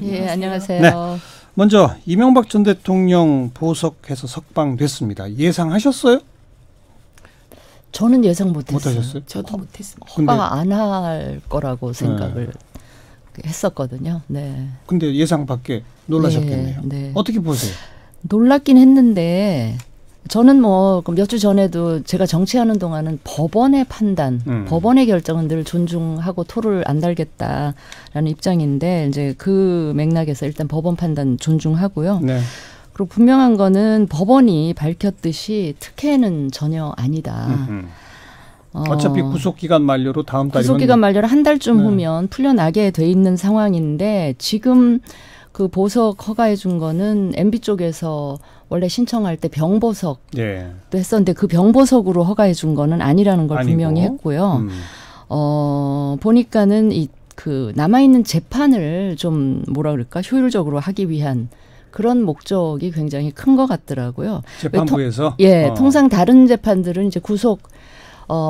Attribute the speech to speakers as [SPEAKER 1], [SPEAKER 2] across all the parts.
[SPEAKER 1] 예, 안녕하세요.
[SPEAKER 2] 네. 먼저 이명박 전 대통령 보석해서 석방됐습니다. 예상하셨어요?
[SPEAKER 1] 저는 예상 못했어요.
[SPEAKER 2] 못하셨어요?
[SPEAKER 1] 저도 못했습니다. 허가 안 할 거라고 생각을 했었거든요. 네.
[SPEAKER 2] 근데 예상 밖에 놀라셨겠네요.
[SPEAKER 1] 네, 네.
[SPEAKER 2] 어떻게 보세요?
[SPEAKER 1] 놀랍긴 했는데 저는 뭐 몇 주 전에도 제가 정치하는 동안은 법원의 판단, 법원의 결정은 늘 존중하고 토를 안 달겠다라는 입장인데 이제 그 맥락에서 일단 법원 판단 존중하고요.
[SPEAKER 2] 네.
[SPEAKER 1] 그리고 분명한 거는 법원이 밝혔듯이 특혜는 전혀 아니다.
[SPEAKER 2] 어차피 구속기간 만료로 다음 달이면
[SPEAKER 1] 구속기간 만료로 한 달쯤 후면 풀려나게 돼 있는 상황인데 지금 그 보석 허가해 준 거는 MB 쪽에서 원래 신청할 때 병보석도 했었는데 그 병보석으로 허가해 준 거는 아니라는 걸 분명히 했고요. 보니까는 그 남아있는 재판을 좀 뭐라 그럴까 효율적으로 하기 위한 그런 목적이 굉장히 큰 것 같더라고요.
[SPEAKER 2] 재판부에서?
[SPEAKER 1] 통상 다른 재판들은 이제 구속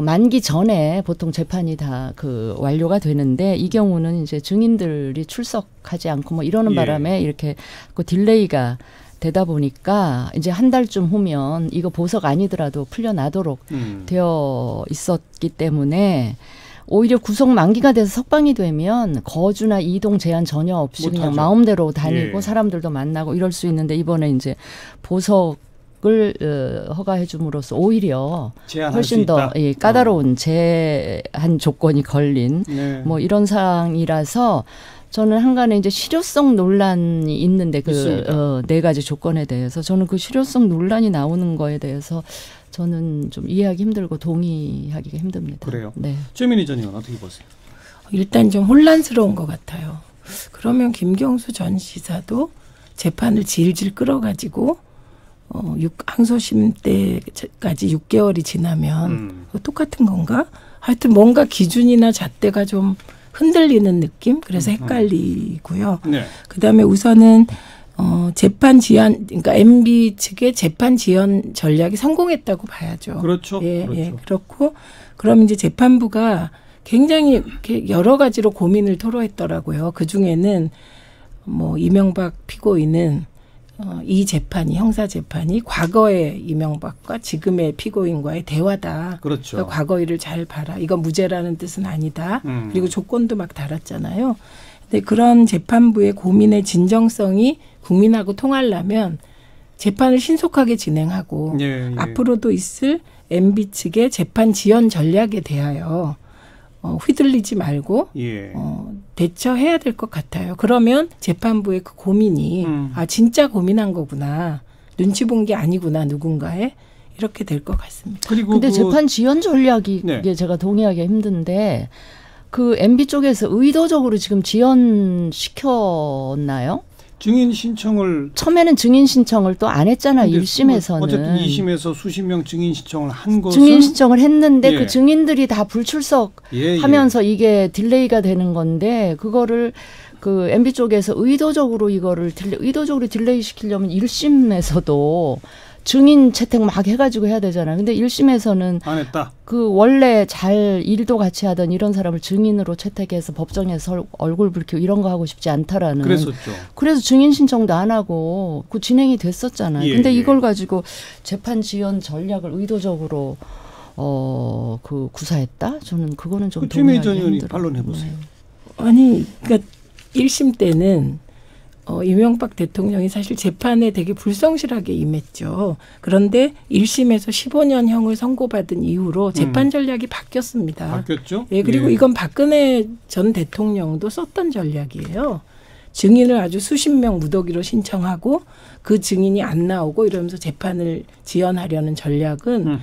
[SPEAKER 1] 만기 전에 보통 재판이 다 그 완료가 되는데 이 경우는 이제 증인들이 출석하지 않고 뭐 이러는 바람에 이렇게 그 딜레이가 되다 보니까 이제 한 달쯤 후면 이거 보석 아니더라도 풀려나도록 되어 있었기 때문에 오히려 구속 만기가 돼서 석방이 되면 거주나 이동 제한 전혀 없이 그냥
[SPEAKER 2] 못하죠.
[SPEAKER 1] 마음대로 다니고 사람들도 만나고 이럴 수 있는데 이번에 이제 보석을 허가해 줌으로써 오히려 훨씬 더 까다로운 제한 조건이 걸린 뭐 이런 상황이라서 저는 한간에 이제 실효성 논란이 있는데 그 네 가지 조건에 대해서 저는 그 실효성 논란이 나오는 거에 대해서 저는 좀 이해하기 힘들고 동의하기가 힘듭니다.
[SPEAKER 2] 그래요.
[SPEAKER 1] 네.
[SPEAKER 2] 최민희 전 의원 어떻게 보세요?
[SPEAKER 3] 일단 좀 혼란스러운 것 같아요. 그러면 김경수 전 지사도 재판을 질질 끌어가지고 항소심 때까지 6개월이 지나면 똑같은 건가? 하여튼 뭔가 기준이나 잣대가 좀 흔들리는 느낌? 그래서 헷갈리고요. 그다음에 우선은 재판 지연, 그러니까 MB 측의 재판 지연 전략이 성공했다고 봐야죠.
[SPEAKER 2] 그렇죠.
[SPEAKER 3] 그렇죠. 그렇고 그럼 이제 재판부가 굉장히 이렇게 여러 가지로 고민을 토로했더라고요. 그 중에는 뭐 이명박 피고인은 이 재판이 형사 재판이 과거의 이명박과 지금의 피고인과의 대화다.
[SPEAKER 2] 그렇죠.
[SPEAKER 3] 그러니까 과거 일을 잘 봐라. 이건 무죄라는 뜻은 아니다. 그리고 조건도 막 달았잖아요. 근데 그런 재판부의 고민의 진정성이 국민하고 통하려면 재판을 신속하게 진행하고 앞으로도 있을 MB 측의 재판 지연 전략에 대하여 휘둘리지 말고 대처해야 될 것 같아요. 그러면 재판부의 그 고민이 진짜 고민한 거구나. 눈치 본 게 아니구나 누군가에 이렇게 될 것 같습니다.
[SPEAKER 1] 그런데 재판 지연 전략이 제가 동의하기가 힘든데 그 MB 쪽에서 의도적으로 지금 지연시켰나요?
[SPEAKER 2] 증인 신청을
[SPEAKER 1] 처음에는 증인 신청을 또 안 했잖아요. 1심에서는.
[SPEAKER 2] 어쨌든 2심에서 수십 명 증인 신청을 한 것은
[SPEAKER 1] 증인 신청을 했는데 그 증인들이 다 불출석하면서 이게 딜레이가 되는 건데 그거를 그 MB 쪽에서 의도적으로 이거를 의도적으로 딜레이 시키려면 1심에서도 증인 채택 막 해가지고 해야 되잖아요. 근데 1심에서는
[SPEAKER 2] 안 했다.
[SPEAKER 1] 그 원래 잘 일도 같이 하던 이런 사람을 증인으로 채택해서 법정에서 얼굴 붉히고 이런 거 하고 싶지 않다라는.
[SPEAKER 2] 그랬었죠.
[SPEAKER 1] 그래서 증인 신청도 안 하고 그 진행이 됐었잖아요. 근데 이걸 가지고 재판 지연 전략을 의도적으로 그 구사했다? 저는 그거는 좀 동의하기 힘들어요.
[SPEAKER 2] 최민희 전 의원이 반론해 보세요.
[SPEAKER 3] 아니, 그러니까 1심 때는 이명박 대통령이 사실 재판에 되게 불성실하게 임했죠. 그런데 1심에서 15년형을 선고받은 이후로 재판 전략이 바뀌었습니다.
[SPEAKER 2] 바뀌었죠?
[SPEAKER 3] 그리고 이건 박근혜 전 대통령도 썼던 전략이에요. 증인을 아주 수십 명 무더기로 신청하고 그 증인이 안 나오고 이러면서 재판을 지연하려는 전략은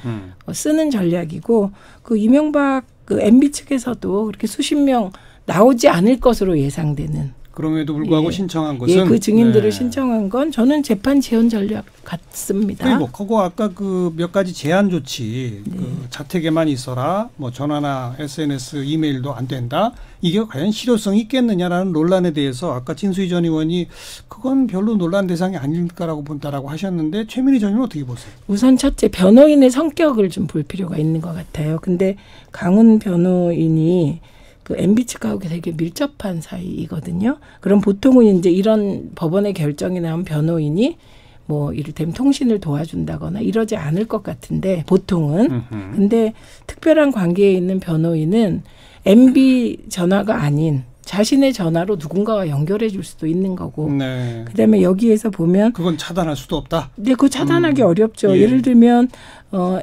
[SPEAKER 3] 쓰는 전략이고 그 이명박 그 MB 측에서도 그렇게 수십 명 나오지 않을 것으로 예상되는
[SPEAKER 2] 그럼에도 불구하고 신청한 것은
[SPEAKER 3] 그 증인들을 신청한 건 저는 재판 지연 전략 같습니다.
[SPEAKER 2] 그리고 그거 아까 그 몇 가지 제한 조치 그 자택에만 있어라 뭐 전화나 SNS 이메일도 안 된다 이게 과연 실효성이 있겠느냐라는 논란에 대해서 아까 진수희 전 의원이 그건 별로 논란 대상이 아닐까라고 본다라고 하셨는데 최민희 전 의원은 어떻게 보세요?
[SPEAKER 3] 우선 첫째 변호인의 성격을 좀 볼 필요가 있는 것 같아요. 근데 강훈 변호인이 그 MB 측하고 되게 밀접한 사이거든요. 그럼 보통은 이제 이런 법원의 결정이 나온 변호인이 뭐 이를테면 통신을 도와준다거나 이러지 않을 것 같은데 보통은. 근데 특별한 관계에 있는 변호인은 MB 전화가 아닌 자신의 전화로 누군가와 연결해 줄 수도 있는 거고.
[SPEAKER 2] 네.
[SPEAKER 3] 그다음에 여기에서 보면
[SPEAKER 2] 그건 차단할 수도 없다.
[SPEAKER 3] 네, 그거 차단하기 어렵죠.
[SPEAKER 2] 예.
[SPEAKER 3] 예를 들면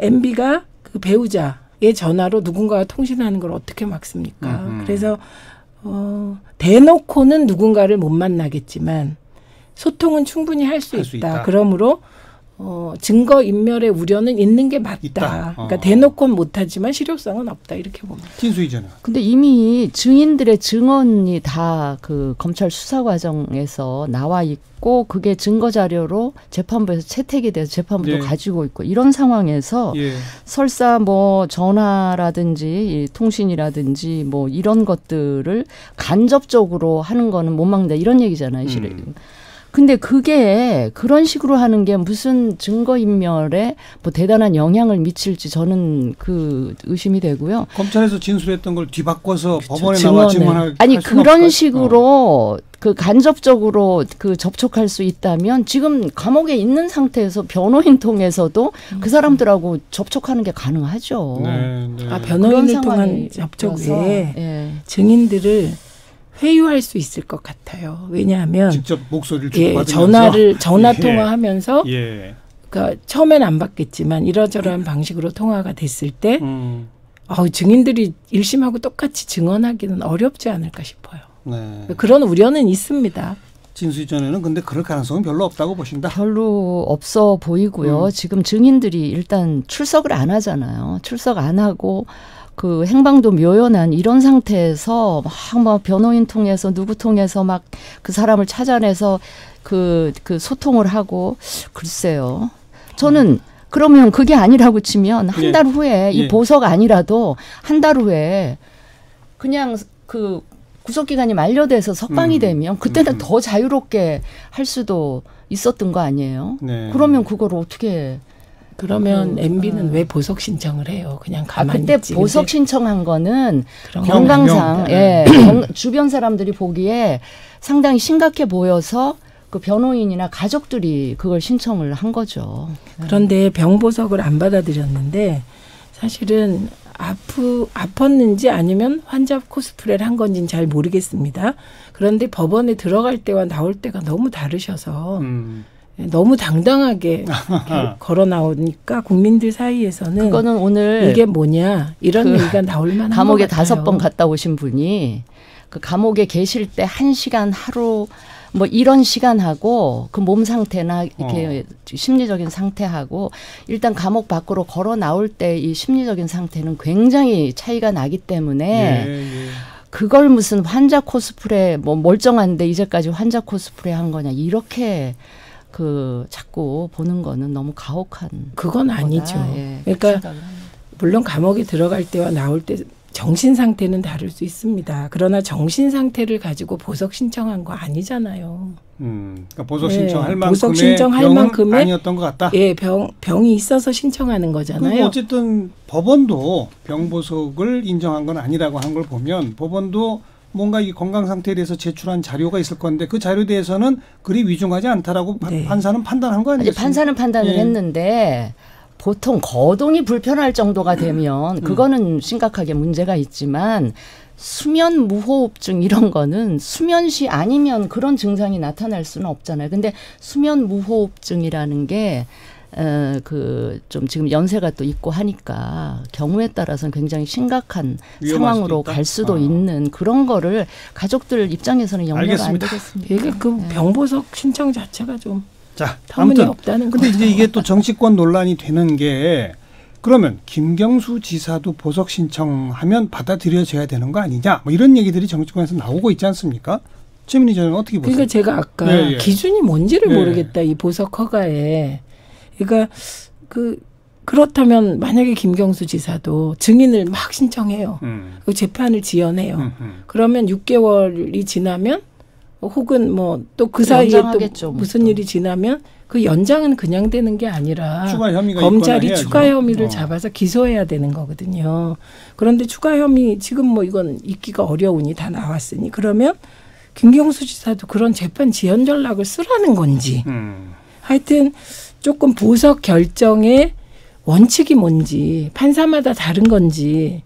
[SPEAKER 3] MB가 그 배우자의 전화로 누군가와 통신하는 걸 어떻게 막습니까? 그래서 대놓고는 누군가를 못 만나겠지만 소통은 충분히 할 수 있다. 그러므로 증거 인멸의 우려는 있는 게 맞다. 그러니까 대놓고는 못하지만 실효성은 없다. 이렇게 봅니다.
[SPEAKER 2] 진수희 전 의원.
[SPEAKER 1] 근데 이미 증인들의 증언이 다 그 검찰 수사 과정에서 나와 있고 그게 증거 자료로 재판부에서 채택이 돼서 재판부도
[SPEAKER 2] 예.
[SPEAKER 1] 가지고 있고 이런 상황에서
[SPEAKER 2] 예.
[SPEAKER 1] 설사 뭐 전화라든지 통신이라든지 뭐 이런 것들을 간접적으로 하는 거는 못 막는다 이런 얘기잖아요. 실은. 근데 그게 그런 식으로 하는 게 무슨 증거인멸에 뭐 대단한 영향을 미칠지 저는 그 의심이 되고요.
[SPEAKER 2] 검찰에서 진술했던 걸 뒤바꿔서
[SPEAKER 1] 그렇죠.
[SPEAKER 2] 법원에 나와 증언할
[SPEAKER 1] 아니
[SPEAKER 2] 할 수는
[SPEAKER 1] 그런
[SPEAKER 2] 없을까요?
[SPEAKER 1] 식으로 그 간접적으로 그 접촉할 수 있다면 지금 감옥에 있는 상태에서 변호인 통해서도 그 사람들하고 접촉하는 게 가능하죠.
[SPEAKER 2] 네, 네.
[SPEAKER 3] 아, 변호인을
[SPEAKER 1] 그런
[SPEAKER 3] 통한 접촉
[SPEAKER 1] 상황이어서,
[SPEAKER 3] 외에
[SPEAKER 1] 예.
[SPEAKER 3] 증인들을 회유할 수 있을 것 같아요. 왜냐하면
[SPEAKER 2] 직접 목소리를
[SPEAKER 3] 예,
[SPEAKER 2] 주고받으면서
[SPEAKER 3] 전화
[SPEAKER 2] 예.
[SPEAKER 3] 통화하면서
[SPEAKER 2] 예.
[SPEAKER 3] 그러니까 처음엔 안 받겠지만 이러저러한 방식으로 통화가 됐을 때 증인들이 1심하고 똑같이 증언하기는 어렵지 않을까 싶어요.
[SPEAKER 2] 네.
[SPEAKER 3] 그런 우려는 있습니다.
[SPEAKER 2] 진수희 전 의원은 근데 그럴 가능성은 별로 없다고 보신다.
[SPEAKER 1] 별로 없어 보이고요. 지금 증인들이 일단 출석을 안 하잖아요. 출석 안 하고 그 행방도 묘연한 이런 상태에서 막 뭐 변호인 통해서 누구 통해서 막 그 사람을 찾아내서 그 소통을 하고 글쎄요. 저는 그러면 그게 아니라고 치면 한 달 후에 이 보석 아니라도 한 달 후에 그냥 그 구속기간이 만료돼서 석방이 되면 그때는 더 자유롭게 할 수도 있었던 거 아니에요. 네. 그러면 그걸 어떻게
[SPEAKER 3] 그러면 MB는 왜 보석 신청을 해요? 그냥 가만히
[SPEAKER 1] 그때
[SPEAKER 3] 있지.
[SPEAKER 1] 보석 신청한 거는
[SPEAKER 3] 그런
[SPEAKER 1] 건강상 주변 사람들이 보기에 상당히 심각해 보여서 그 변호인이나 가족들이 그걸 신청을 한 거죠.
[SPEAKER 3] 그런데 병보석을 안 받아들였는데 사실은 아팠는지 아니면 환자 코스프레를 한 건지는 잘 모르겠습니다. 그런데 법원에 들어갈 때와 나올 때가 너무 다르셔서 너무 당당하게 걸어 나오니까 국민들 사이에서는
[SPEAKER 1] 그거는 오늘
[SPEAKER 3] 이게 뭐냐 이런 얘기가 나올 만한
[SPEAKER 1] 감옥에
[SPEAKER 3] 것 같아요.
[SPEAKER 1] 5번 갔다 오신 분이 그 감옥에 계실 때 1시간 하루 뭐 이런 시간하고 그 몸 상태나 이렇게 심리적인 상태하고 일단 감옥 밖으로 걸어 나올 때 이 심리적인 상태는 굉장히 차이가 나기 때문에 그걸 무슨 환자 코스프레 뭐 멀쩡한데 이제까지 환자 코스프레 한 거냐 이렇게 그 자꾸 보는 거는 너무 가혹한
[SPEAKER 3] 그건 아니죠.
[SPEAKER 1] 예,
[SPEAKER 3] 그러니까 물론 감옥에 들어갈 때와 나올 때 정신 상태는 다를 수 있습니다. 그러나 정신 상태를 가지고 보석 신청한 거 아니잖아요.
[SPEAKER 2] 그러니까 보석 신청할 만큼의
[SPEAKER 3] 보석 신청할 만큼의
[SPEAKER 2] 아니었던 것 같다.
[SPEAKER 3] 예, 병이 있어서 신청하는 거잖아요.
[SPEAKER 2] 어쨌든 법원도 병보석을 인정한 건 아니라고 한 걸 보면 법원도 뭔가 이 건강 상태에 대해서 제출한 자료가 있을 건데 그 자료에 대해서는 그리 위중하지 않다라고 판사는 판단한 거 아니겠습니까?
[SPEAKER 1] 판사는 판단을 했는데 보통 거동이 불편할 정도가 되면 그거는 심각하게 문제가 있지만 수면 무호흡증 이런 거는 수면시 아니면 그런 증상이 나타날 수는 없잖아요. 근데 수면 무호흡증이라는 게 그 좀 지금 연세가 또 있고 하니까 경우에 따라서는 굉장히 심각한 상황으로 갈 수도 있는 그런 거를 가족들 입장에서는 용서가 안 되겠습니다.
[SPEAKER 3] 이게 그 병보석 신청 자체가 좀
[SPEAKER 2] 자,
[SPEAKER 3] 터무니없다는
[SPEAKER 2] 근데 이제 이게 또 정치권 논란이 되는 게 그러면 김경수 지사도 보석 신청하면 받아들여져야 되는 거 아니냐? 뭐 이런 얘기들이 정치권에서 나오고 있지 않습니까? 최민희 저는 어떻게 보세요?
[SPEAKER 3] 그러니까 제가 아까 기준이 뭔지를 모르겠다. 이 보석 허가에. 그러니까 그렇다면 만약에 김경수 지사도 증인을 막 신청해요. 그 재판을 지연해요. 그러면 6개월이 지나면 혹은 뭐 또 그 사이에 또 무슨
[SPEAKER 1] 또.
[SPEAKER 3] 일이 지나면 그 연장은 그냥 되는 게 아니라
[SPEAKER 2] 추가 혐의가
[SPEAKER 3] 검찰이 추가 혐의를 잡아서 기소해야 되는 거거든요. 그런데 추가 혐의 지금 뭐 이건 있기가 어려우니 다 나왔으니 그러면 김경수 지사도 그런 재판 지연 전략을 쓰라는 건지 하여튼 조금 보석 결정의 원칙이 뭔지 판사마다 다른 건지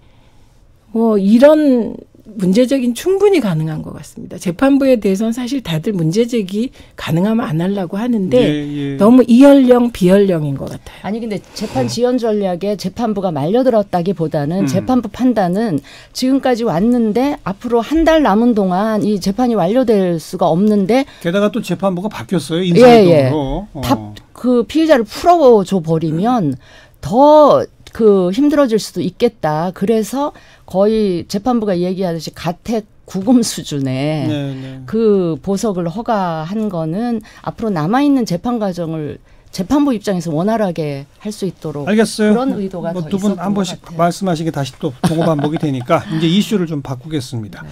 [SPEAKER 3] 뭐 이런 문제제기는 충분히 가능한 것 같습니다. 재판부에 대해서는 사실 다들 문제제기 가능하면 안 하려고 하는데 너무 이연령 비연령인 것 같아요.
[SPEAKER 1] 아니 근데 재판 지연 전략에 재판부가 말려들었다기보다는 재판부 판단은 지금까지 왔는데 앞으로 한 달 남은 동안 이 재판이 완료될 수가 없는데
[SPEAKER 2] 게다가 또 재판부가 바뀌었어요. 인사이동으로.
[SPEAKER 1] 다 그 피의자를 풀어줘 버리면 더 그 힘들어질 수도 있겠다. 그래서 거의 재판부가 얘기하듯이 가택 구금 수준의 그 보석을 허가한 거는 앞으로 남아있는 재판 과정을 재판부 입장에서 원활하게 할 수 있도록
[SPEAKER 2] 알겠어요.
[SPEAKER 1] 그런 의도가 더
[SPEAKER 2] 두 분 한 번씩 말씀하시게 다시 또 동호 반복이 되니까 이제 이슈를 좀 바꾸겠습니다.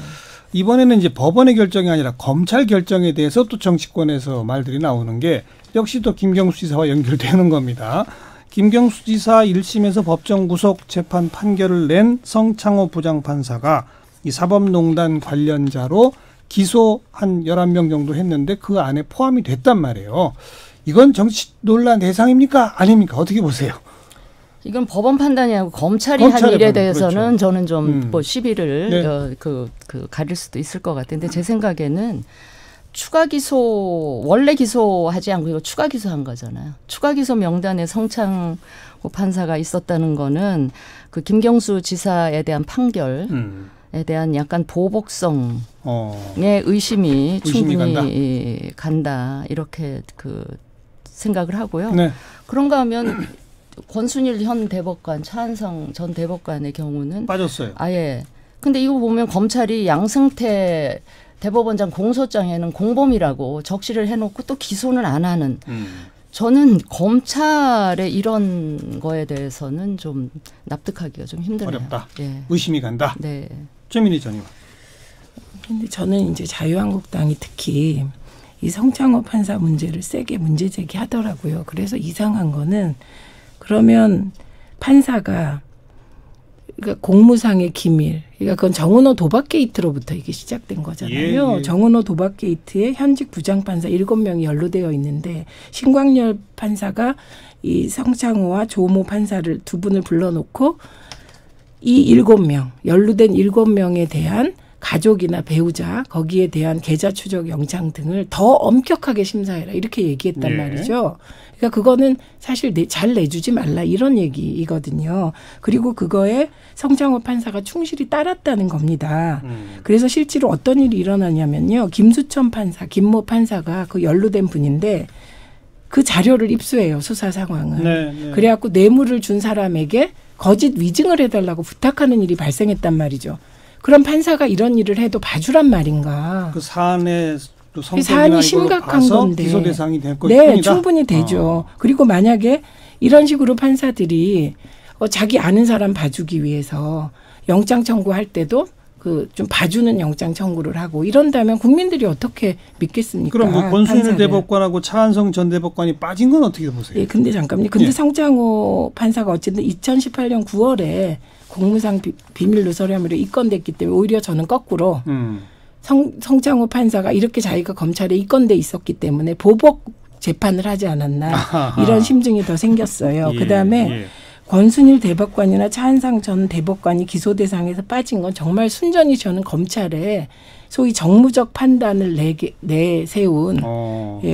[SPEAKER 2] 이번에는 이제 법원의 결정이 아니라 검찰 결정에 대해서 또 정치권에서 말들이 나오는 게 역시 또 김경수 지사와 연결되는 겁니다. 김경수 지사 1심에서 법정 구속 재판 판결을 낸 성창호 부장판사가 이 사법농단 관련자로 기소 한 11명 정도 했는데 그 안에 포함이 됐단 말이에요. 이건 정치 논란 대상입니까? 아닙니까? 어떻게 보세요?
[SPEAKER 1] 이건 법원 판단이 아니고 검찰이 한 일에 대해서는
[SPEAKER 2] 그렇죠.
[SPEAKER 1] 저는 좀 뭐 시비를 가릴 수도 있을 것 같은데 제 생각에는 추가 기소 원래 기소하지 않고 이거 추가 기소한 거잖아요. 추가 기소 명단에 성창호 판사가 있었다는 거는 그 김경수 지사에 대한 판결에 대한 약간 보복성의 의심이 충분히 간다 이렇게 그 생각을 하고요.
[SPEAKER 2] 네.
[SPEAKER 1] 그런가 하면 권순일 현 대법관, 차한성 전 대법관의 경우는
[SPEAKER 2] 빠졌어요.
[SPEAKER 1] 아예. 근데 이거 보면 검찰이 양승태 대법원장 공소장에는 공범이라고 적시를 해놓고 또 기소는 안 하는. 저는 검찰의 이런 거에 대해서는 좀 납득하기가 좀 힘드네요.
[SPEAKER 2] 어렵다.
[SPEAKER 1] 예.
[SPEAKER 2] 의심이 간다.
[SPEAKER 1] 네.
[SPEAKER 2] 최민희 전 의원.
[SPEAKER 3] 근데 저는 이제 자유한국당이 특히 이 성창호 판사 문제를 세게 문제 제기하더라고요. 그래서 이상한 거는 그러면 판사가 그러니까 공무상의 기밀, 그러니까 그건 정은호 도박 게이트로부터 이게 시작된 거잖아요. 정은호 도박 게이트에 현직 부장판사 7명이 연루되어 있는데 신광열 판사가 이 성창호와 조모 판사를 두 분을 불러놓고 이 7명, 연루된 7명에 대한 가족이나 배우자, 거기에 대한 계좌 추적 영장 등을 더 엄격하게 심사해라 이렇게 얘기했단 말이죠. 그러니까 그거는 사실 잘 내주지 말라 이런 얘기이거든요. 그리고 그거에 성창호 판사가 충실히 따랐다는 겁니다. 그래서 실제로 어떤 일이 일어나냐면요. 김수천 판사, 김모 판사가 그 연루된 분인데 그 자료를 입수해요. 수사 상황을. 그래갖고 뇌물을 준 사람에게 거짓 위증을 해달라고 부탁하는 일이 발생했단 말이죠. 그럼 판사가 이런 일을 해도 봐주란 말인가.
[SPEAKER 2] 그 사안의 또
[SPEAKER 3] 사안이 심각한 건데.
[SPEAKER 2] 기소 대상이 될 것뿐이다.
[SPEAKER 3] 네, 충분히 되죠. 그리고 만약에 이런 식으로 판사들이 자기 아는 사람 봐주기 위해서 영장 청구할 때도 그 좀 봐주는 영장 청구를 하고 이런다면 국민들이 어떻게 믿겠습니까?
[SPEAKER 2] 그럼 뭐 권순일 대법관하고 차한성 전 대법관이 빠진 건 어떻게 보세요?
[SPEAKER 3] 예, 근데 잠깐만요. 근데 성창호 판사가 어쨌든 2018년 9월에 공무상 비밀 누설 혐의로 입건됐기 때문에 오히려 저는 거꾸로 성창호 판사가 이렇게 자기가 검찰에 입건돼 있었기 때문에 보복 재판을 하지 않았나 이런 심증이 더 생겼어요. 그다음에 권순일 대법관이나 차한상 전 대법관이 기소 대상에서 빠진 건 정말 순전히 저는 검찰에 소위 정무적 판단을 내세운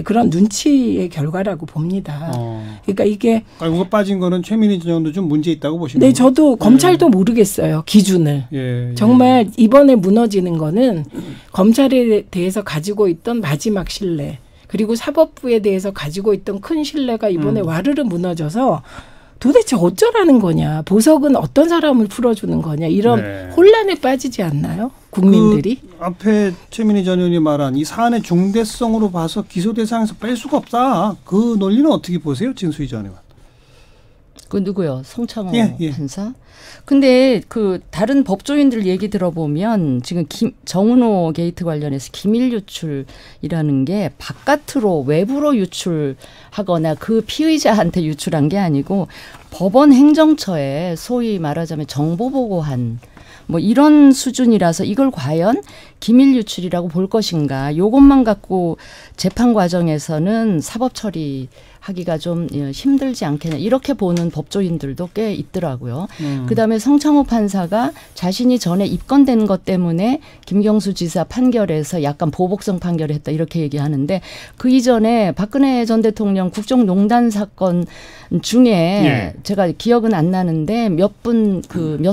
[SPEAKER 3] 그런 눈치의 결과라고 봅니다. 그러니까 이게
[SPEAKER 2] 이거 빠진 거는 최민희 전 의원도 좀 문제 있다고 보시는
[SPEAKER 3] 네, 저도 검찰도 모르겠어요. 기준을. 정말 이번에 무너지는 거는 검찰에 대해서 가지고 있던 마지막 신뢰 그리고 사법부에 대해서 가지고 있던 큰 신뢰가 이번에 와르르 무너져서 도대체 어쩌라는 거냐. 보석은 어떤 사람을 풀어주는 거냐. 이런 혼란에 빠지지 않나요? 국민들이.
[SPEAKER 2] 그 앞에 최민희 전 의원이 말한 이 사안의 중대성으로 봐서 기소 대상에서 뺄 수가 없다. 그 논리는 어떻게 보세요? 진수희 전 의원.
[SPEAKER 1] 그 누구요? 송창호
[SPEAKER 2] 예.
[SPEAKER 1] 판사? 근데 그 다른 법조인들 얘기 들어보면 지금 정은호 게이트 관련해서 기밀 유출이라는 게 바깥으로 외부로 유출하거나 그 피의자한테 유출한 게 아니고 법원 행정처에 소위 말하자면 정보 보고한 뭐 이런 수준이라서 이걸 과연 기밀 유출이라고 볼 것인가. 요것만 갖고 재판 과정에서는 사법 처리하기가 좀 힘들지 않겠냐. 이렇게 보는 법조인들도 꽤 있더라고요. 그다음에 성창호 판사가 자신이 전에 입건된 것 때문에 김경수 지사 판결에서 약간 보복성 판결을 했다 이렇게 얘기하는데 그 이전에 박근혜 전 대통령 국정농단 사건 중에 예. 제가 기억은 안 나는데 몇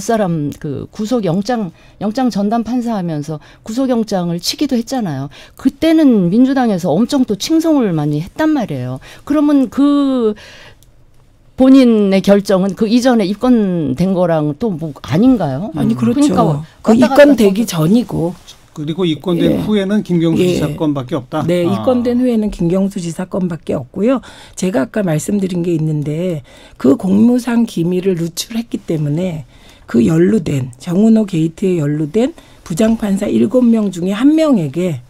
[SPEAKER 1] 사람 그 구속 영장 전담 판사하면서 구속영장을 치기도 했잖아요. 그때는 민주당에서 엄청 또 칭송을 많이 했단 말이에요. 그러면 그 본인의 결정은 그 이전에 입건된 거랑 또 뭐 아닌가요?
[SPEAKER 3] 아니 그렇죠.
[SPEAKER 1] 그러니까
[SPEAKER 3] 그 입건되기 전이고.
[SPEAKER 2] 그리고 입건된 후에는 김경수 지사 건밖에 없다?
[SPEAKER 3] 네. 입건된 후에는 김경수 지사 건밖에 없고요. 제가 아까 말씀드린 게 있는데 그 공무상 기밀을 누출했기 때문에 그 연루된 정은호 게이트에 연루된 부장판사 7명 중에 1명에게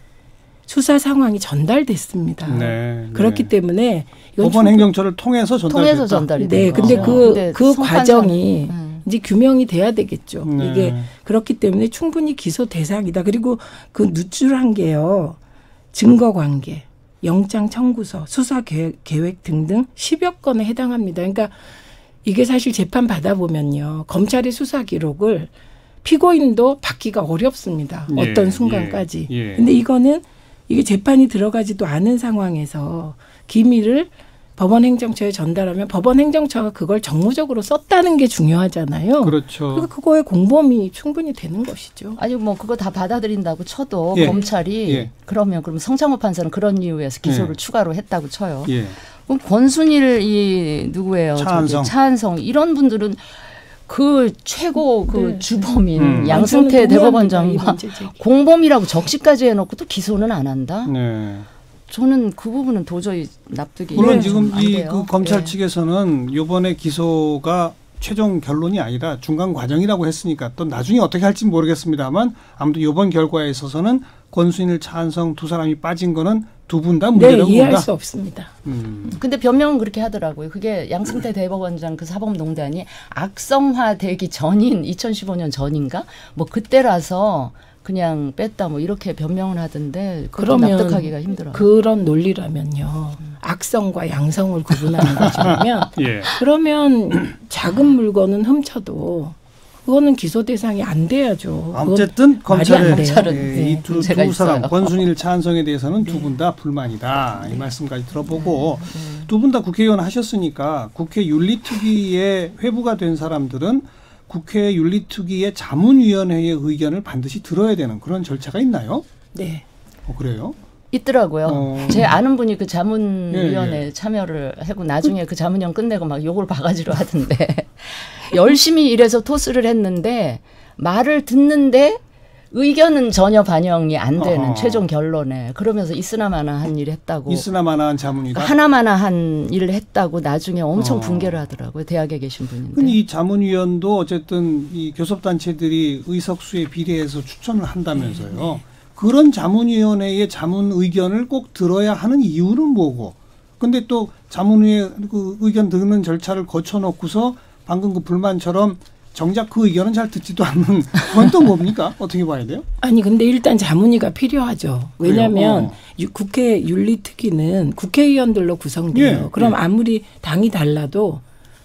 [SPEAKER 3] 수사 상황이 전달됐습니다.
[SPEAKER 2] 네,
[SPEAKER 3] 그렇기 때문에
[SPEAKER 2] 법원 행정처를 통해서 전달이
[SPEAKER 3] 네, 근데 그 과정이 이제 규명이 돼야 되겠죠. 이게 그렇기 때문에 충분히 기소 대상이다. 그리고 그 누출한 게요. 증거관계, 영장 청구서, 수사 계획 등등 10여 건에 해당합니다. 그러니까 이게 사실 재판 받아보면요. 검찰의 수사 기록을 피고인도 받기가 어렵습니다. 어떤 순간까지. 근데 이게 재판이 들어가지도 않은 상황에서 기밀을 법원 행정처에 전달하면 법원 행정처가 그걸 정무적으로 썼다는 게 중요하잖아요.
[SPEAKER 2] 그렇죠.
[SPEAKER 3] 그러니까 그거에 공범이 충분히 되는 것이죠.
[SPEAKER 1] 아니 뭐 그거 다 받아들인다고 쳐도 검찰이 그럼 성창호 판사는 그런 이유에서 기소를 추가로 했다고 쳐요. 그럼 권순일 이 누구예요? 차한성 이런 분들은 그 최고 그 주범인 양승태 대법원장과 공범이라고 적시까지 해놓고 또 기소는 안 한다?
[SPEAKER 2] 네.
[SPEAKER 1] 저는 그 부분은 도저히 납득이
[SPEAKER 2] 물론 지금
[SPEAKER 1] 안 돼요.
[SPEAKER 2] 그 검찰 측에서는 이번에 기소가 최종 결론이 아니라 중간 과정이라고 했으니까 또 나중에 어떻게 할지 모르겠습니다만 아무튼 이번 결과에 있어서는 권순일, 차한성 두 사람이 빠진 거는 두 분 다 문제라고 본다.
[SPEAKER 3] 이해할 수 없습니다.
[SPEAKER 1] 근데 변명은 그렇게 하더라고요. 그게 양승태 대법원장 그 사법농단이 악성화되기 전인 2015년 전인가? 뭐 그때라서 그냥 뺐다 뭐 이렇게 변명을 하던데 그러면 납득하기가 힘들어요.
[SPEAKER 3] 그런 논리라면요. 악성과 양성을 구분하는 거라면 그러면 작은 물건은 훔쳐도 그거는 기소 대상이 안 돼야죠.
[SPEAKER 2] 어쨌든 검찰은 이 두 사람
[SPEAKER 1] 있어요.
[SPEAKER 2] 권순일, 차한성에 대해서는 두 분 다 불만이다. 이 말씀까지 들어보고 두 분 다 국회의원 하셨으니까 국회 윤리특위에 회부가 된 사람들은 국회 윤리특위의 자문위원회의 의견을 반드시 들어야 되는 그런 절차가 있나요?
[SPEAKER 3] 네.
[SPEAKER 2] 그래요?
[SPEAKER 1] 있더라고요. 제 아는 분이 그 자문위원회 참여를 하고 나중에 그 자문위원 끝내고 막 욕을 바가지로 하던데 열심히 일해서 토스를 했는데 말을 듣는데 의견은 전혀 반영이 안 되는 최종 결론에 그러면서 있으나마나한 일을 했다고.
[SPEAKER 2] 있으나마나한 자문이다.
[SPEAKER 1] 하나마나한 일을 했다고 나중에 엄청 붕괴를 하더라고요. 대학에 계신 분인데.
[SPEAKER 2] 근데 이 자문위원도 어쨌든 이 교섭단체들이 의석수에 비례해서 추천을 한다면서요. 그런 자문위원회의 자문 의견을 꼭 들어야 하는 이유는 뭐고? 근데 또 자문위의 그 의견 듣는 절차를 거쳐놓고서 방금 그 불만처럼 정작 그 의견은 잘 듣지도 않는 그건 또 뭡니까? 어떻게 봐야 돼요?
[SPEAKER 3] 아니 근데 일단 자문위가 필요하죠. 왜냐하면 국회 윤리특위는 국회의원들로 구성돼요. 그럼 아무리 당이 달라도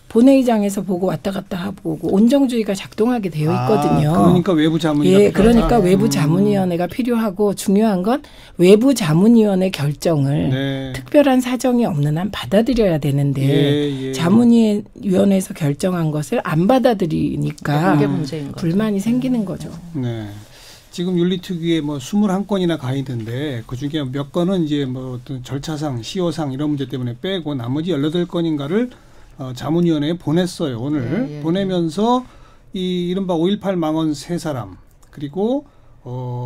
[SPEAKER 3] 본회의장에서 보고 왔다 갔다 하고 온정주의가 작동하게 되어 있거든요.
[SPEAKER 2] 그러니까 외부 자문위가
[SPEAKER 3] 그러니까 외부 자문위원회가 필요하고 중요한 건 외부 자문위원회 결정을 특별한 사정이 없는 한 받아들여야 되는데 자문위원회에서 결정한 것을 안 받아들이니까 불만이 생기는 거죠.
[SPEAKER 2] 네. 지금 윤리특위에 뭐 21건이나 가 있는데 그중에 몇 건은 이제 뭐 어떤 절차상, 시효상 이런 문제 때문에 빼고 나머지 18건인가를 자문위원회에 보냈어요. 오늘 보내면서 이 이른바 5.18 망언 3사람 그리고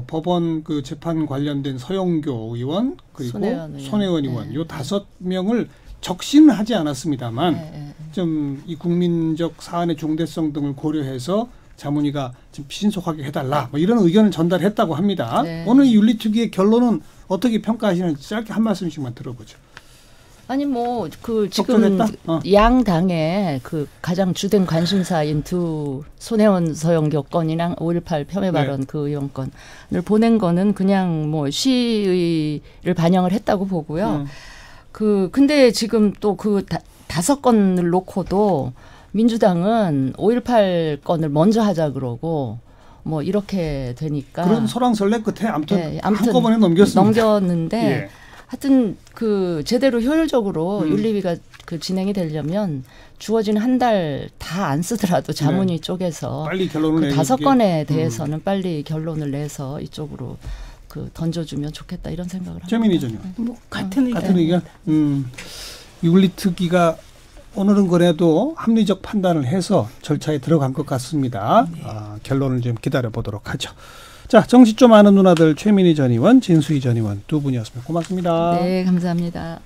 [SPEAKER 2] 법원 그 재판 관련된 서영교 의원 그리고 손혜원 의원 요 5명을 적시는 하지 않았습니다만
[SPEAKER 1] 네.
[SPEAKER 2] 좀 이 국민적 사안의 중대성 등을 고려해서 자문위가 좀 신속하게 해달라 뭐 이런 의견을 전달했다고 합니다.
[SPEAKER 1] 네.
[SPEAKER 2] 오늘 이 윤리특위의 결론은 어떻게 평가하시는지 짧게 한 말씀씩만 들어보죠.
[SPEAKER 1] 아니 뭐 그 지금
[SPEAKER 2] 적절했다?
[SPEAKER 1] 양 당의 그 가장 주된 관심사인 두 손혜원 서영교 건이랑 5.18 폄훼 발언 그 의원 건을 보낸 거는 그냥 뭐 시의를 반영을 했다고 보고요. 근데 지금 또 그 5건을 놓고도 민주당은 5.18 건을 먼저 하자 그러고 뭐 이렇게 되니까
[SPEAKER 2] 그런 소랑설레 끝에 아무튼 한꺼번에 넘겼습니다.
[SPEAKER 1] 넘겼는데
[SPEAKER 2] 예.
[SPEAKER 1] 하여튼 그 제대로 효율적으로 윤리위가 그 진행이 되려면 주어진 한 달 다 안 쓰더라도 자문위 쪽에서
[SPEAKER 2] 빨리 결론을
[SPEAKER 1] 그 5건에 대해서는 빨리 결론을 내서 이쪽으로 그 던져주면 좋겠다 이런 생각을 합니다.
[SPEAKER 2] 최민희 전 의원.
[SPEAKER 3] 뭐 같은 의견.
[SPEAKER 2] 같은 의견. 윤리특위가 오늘은 그래도 합리적 판단을 해서 절차에 들어간 것 같습니다.
[SPEAKER 3] 네.
[SPEAKER 2] 결론을 좀 기다려 보도록 하죠. 자, 정치 좀 아는 누나들 최민희 전 의원, 진수희 전 의원 두 분이었습니다. 고맙습니다.
[SPEAKER 1] 네, 감사합니다.